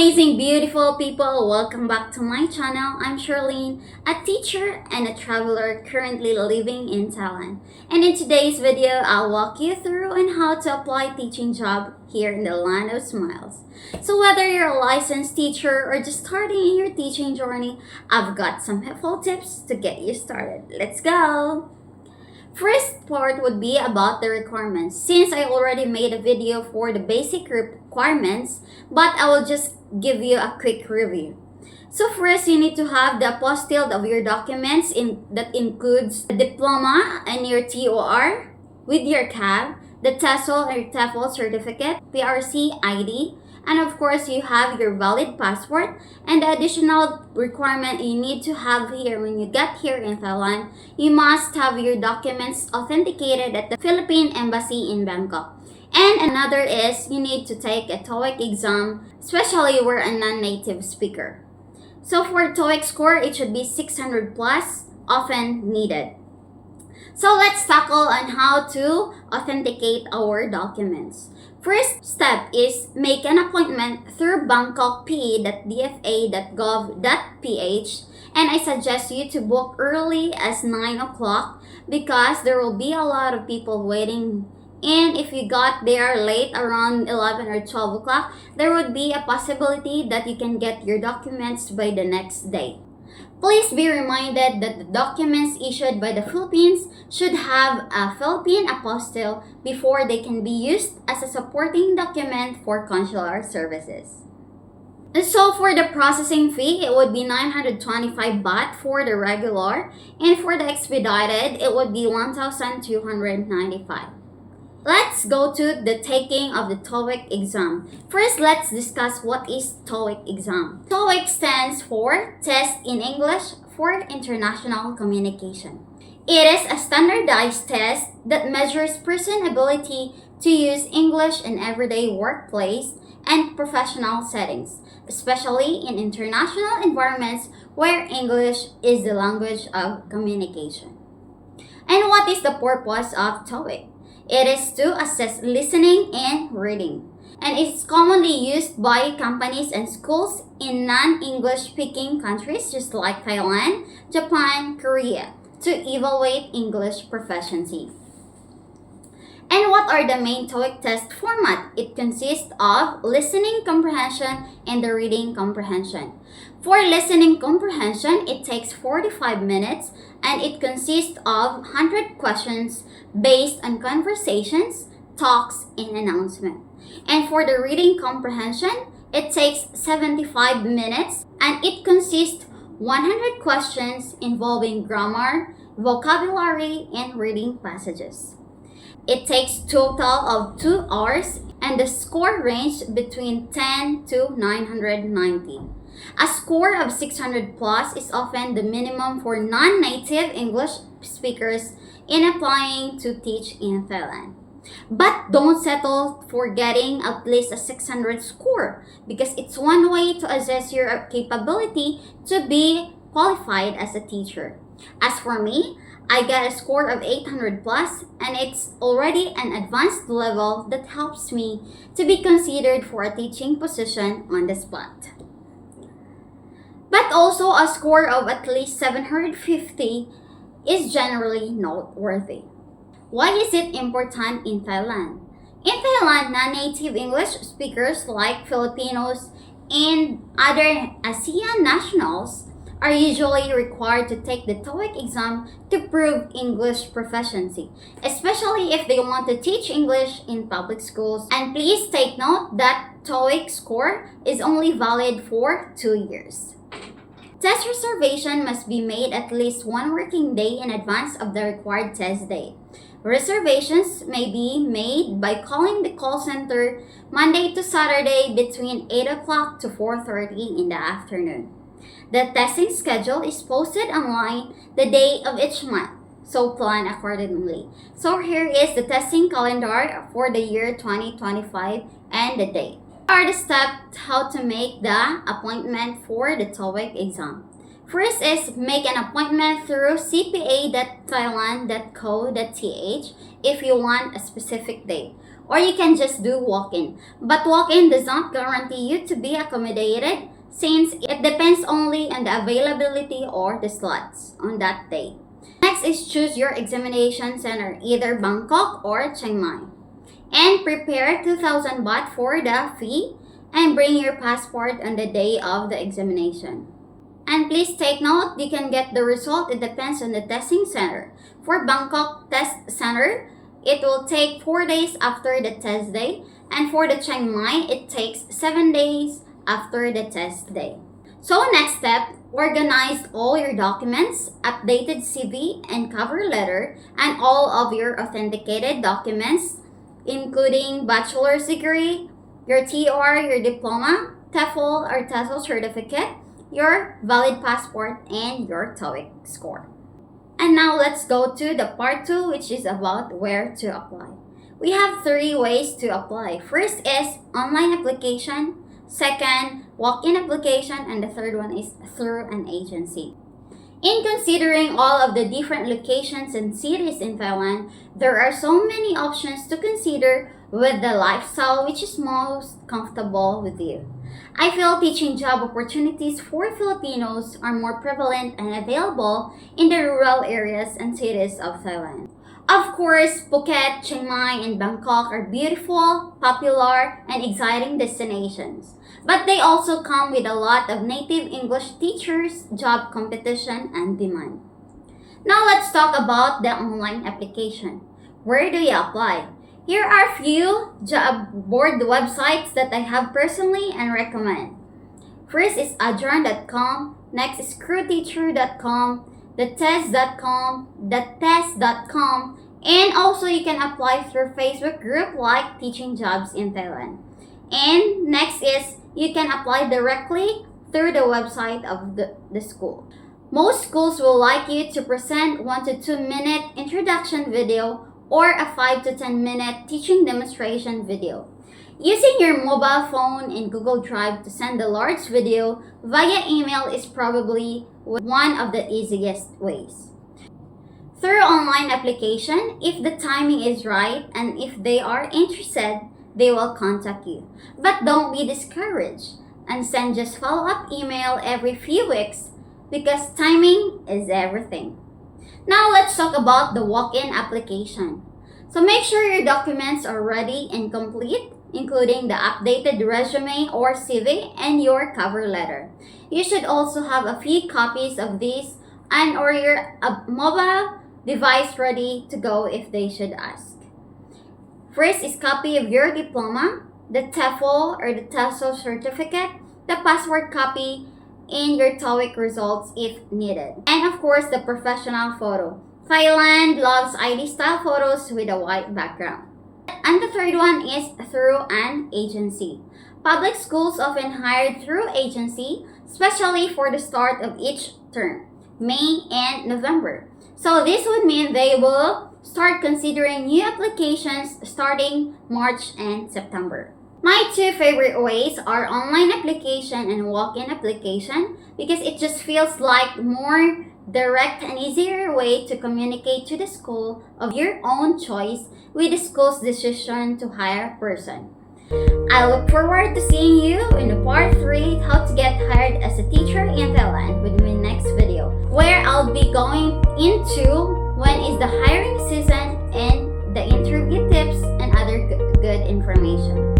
amazing, beautiful people! Welcome back to my channel. I'm Sherlyn, a teacher and a traveler currently living in Thailand. And in today's video, I'll walk you through on how to apply teaching job here in the land of smiles. So whether you're a licensed teacher or just starting in your teaching journey, I've got some helpful tips to get you started. Let's go! First part would be about the requirements. Since I already made a video for the basic requirements, but I will just give you a quick review. So first, you need to have the apostille of your documents that includes the diploma and your TOR with your CAB, the TESOL or TEFL certificate, PRC ID, and of course, you have your valid passport. And the additional requirement you need to have here when you get here in Thailand, you must have your documents authenticated at the Philippine Embassy in Bangkok. And another is you need to take a TOEIC exam, especially where a non-native speaker. So for TOEIC score, it should be 600 plus, often needed. So let's tackle on how to authenticate our documents. First step is make an appointment through bangkokpe.dfa.gov.ph, and I suggest you to book early as 9 o'clock because there will be a lot of people waiting. And if you got there late around 11 or 12 o'clock, there would be a possibility that you can get your documents by the next day. Please be reminded that the documents issued by the Philippines should have a Philippine apostille before they can be used as a supporting document for consular services. And so for the processing fee, it would be 925 baht for the regular, and for the expedited, it would be 1,295. Let's go to the taking of the TOEIC exam. First, let's discuss what is TOEIC exam. TOEIC stands for Test in English for International Communication. It is a standardized test that measures person's ability to use English in everyday workplace and professional settings, especially in international environments where English is the language of communication. And what is the purpose of TOEIC? It is to assess listening and reading, and it's commonly used by companies and schools in non-English speaking countries just like Thailand, Japan, Korea to evaluate English proficiency. And what are the main TOEIC test format? It consists of listening comprehension and the reading comprehension. For listening comprehension, it takes 45 minutes and it consists of 100 questions based on conversations, talks, and announcement. And for the reading comprehension, it takes 75 minutes and it consists 100 questions involving grammar, vocabulary, and reading passages. It takes total of 2 hours and the score ranged between 10 to 990. A score of 600 plus is often the minimum for non-native English speakers in applying to teach in Thailand. But don't settle for getting at least a 600 score because it's one way to assess your capability to be qualified as a teacher. As for me, I got a score of 800 plus and it's already an advanced level that helps me to be considered for a teaching position on the spot. But also a score of at least 750 is generally noteworthy. Why is it important in Thailand? In Thailand, non-native English speakers like Filipinos and other ASEAN nationals are usually required to take the TOEIC exam to prove English proficiency, especially if they want to teach English in public schools. And please take note that TOEIC score is only valid for 2 years. Test reservation must be made at least 1 working day in advance of the required test date. Reservations may be made by calling the call center Monday to Saturday between 8 o'clock to 4:30 in the afternoon. The testing schedule is posted online the day of each month, so plan accordingly. So here is the testing calendar for the year 2025 and the date. Here are the steps how to make the appointment for the TOEIC exam. First is make an appointment through cpa.thailand.co.th if you want a specific date. or you can just do walk-in. But walk-in does not guarantee you to be accommodated since it depends only on the availability or the slots on that day. Next is choose your examination center, either Bangkok or Chiang Mai. And prepare 2,000 baht for the fee and bring your passport on the day of the examination. And please take note, you can get the result, it depends on the testing center. For Bangkok Test Center, it will take 4 days after the test day, and for the Chiang Mai, it takes 7 days after the test day. So next step, organize all your documents, updated CV and cover letter, and all of your authenticated documents, including bachelor's degree, your TOR, your diploma, TEFL or TESOL certificate, your valid passport, and your TOEIC score. And now let's go to the part 2, which is about where to apply. We have 3 ways to apply. First is online application, second, walk-in application, and the third one is through an agency. In considering all of the different locations and cities in Thailand, there are so many options to consider with the lifestyle which is most comfortable with you. I feel teaching job opportunities for Filipinos are more prevalent and available in the rural areas and cities of Thailand. Of course, Phuket, Chiang Mai, and Bangkok are beautiful, popular, and exciting destinations. But they also come with a lot of native English teachers, job competition, and demand. Now let's talk about the online application. Where do you apply? Here are a few job board websites that I have personally and recommend. First is adjourn.com, next is crewteacher.com, thetest.com, thetest.com, and also you can apply through Facebook group like Teaching Jobs in Thailand. And next is you can apply directly through the website of the school. Most schools will like you to present 1 to 2 minute introduction video or a 5 to 10 minute teaching demonstration video. Using your mobile phone in Google Drive to send a large video via email is probably one of the easiest ways. Through online application, if the timing is right and if they are interested, they will contact you. But don't be discouraged and send just follow-up email every few weeks because timing is everything. Now let's talk about the walk-in application. So make sure your documents are ready and complete, including the updated resume or CV and your cover letter. You should also have a few copies of these and or your mobile device ready to go if they should ask. First is copy of your diploma, the TEFL or the TESOL certificate, the passport copy, and your TOEIC results if needed. And of course, the professional photo. Thailand loves ID style photos with a white background. And the third one is through an agency. Public schools often hire through agency, especially for the start of each term, May and November. So this would mean they will start considering new applications starting March and September. My 2 favorite ways are online application and walk-in application because it just feels like more direct and easier way to communicate to the school of your own choice with the school's decision to hire a person. I look forward to seeing you in the part 3, how to get hired as a teacher in Thailand with my next video, where I'll be going into when is the hiring season and the interview tips and other good information.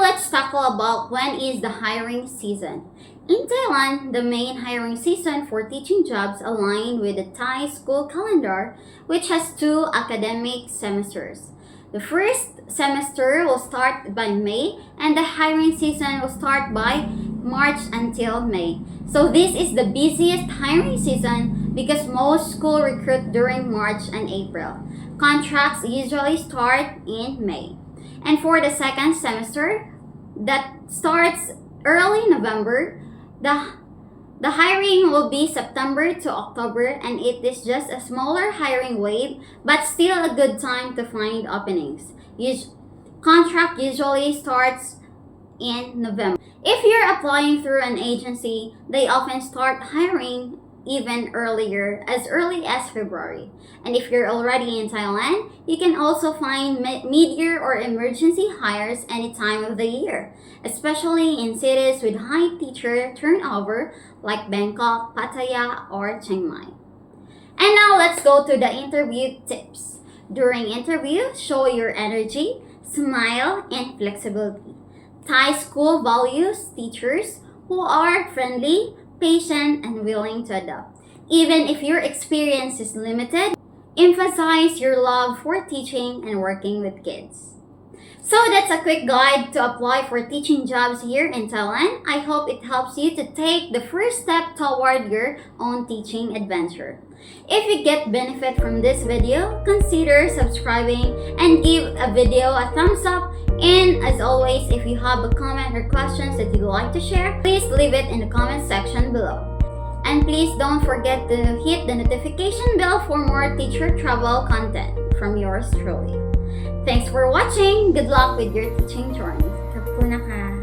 Let's tackle about when is the hiring season. In Thailand, the main hiring season for teaching jobs align with the Thai school calendar, which has 2 academic semesters. The first semester will start by May and the hiring season will start by March until May. So this is the busiest hiring season because most schools recruit during March and April. Contracts usually start in May. And for the second semester, that starts early November, the hiring will be September to October, and it is just a smaller hiring wave, but still a good time to find openings. Contract usually starts in November. If you're applying through an agency, they often start hiring even earlier, as early as February. And if you're already in Thailand, you can also find mid-year or emergency hires any time of the year, especially in cities with high teacher turnover like Bangkok, Pattaya, or Chiang Mai. And now let's go to the interview tips. During interview, show your energy, smile, and flexibility. Thai school values teachers who are friendly, patient, and willing to adapt. Even if your experience is limited, emphasize your love for teaching and working with kids. So that's a quick guide to apply for teaching jobs here in Thailand. I hope it helps you to take the first step toward your own teaching adventure. If you get benefit from this video, consider subscribing and give a video a thumbs up. And as always, if you have a comment or questions that you'd like to share, please leave it in the comment section below. And please don't forget to hit the notification bell for more teacher travel content from yours truly. Thanks for watching. Good luck with your teaching journey. ขอบคุณนะคะ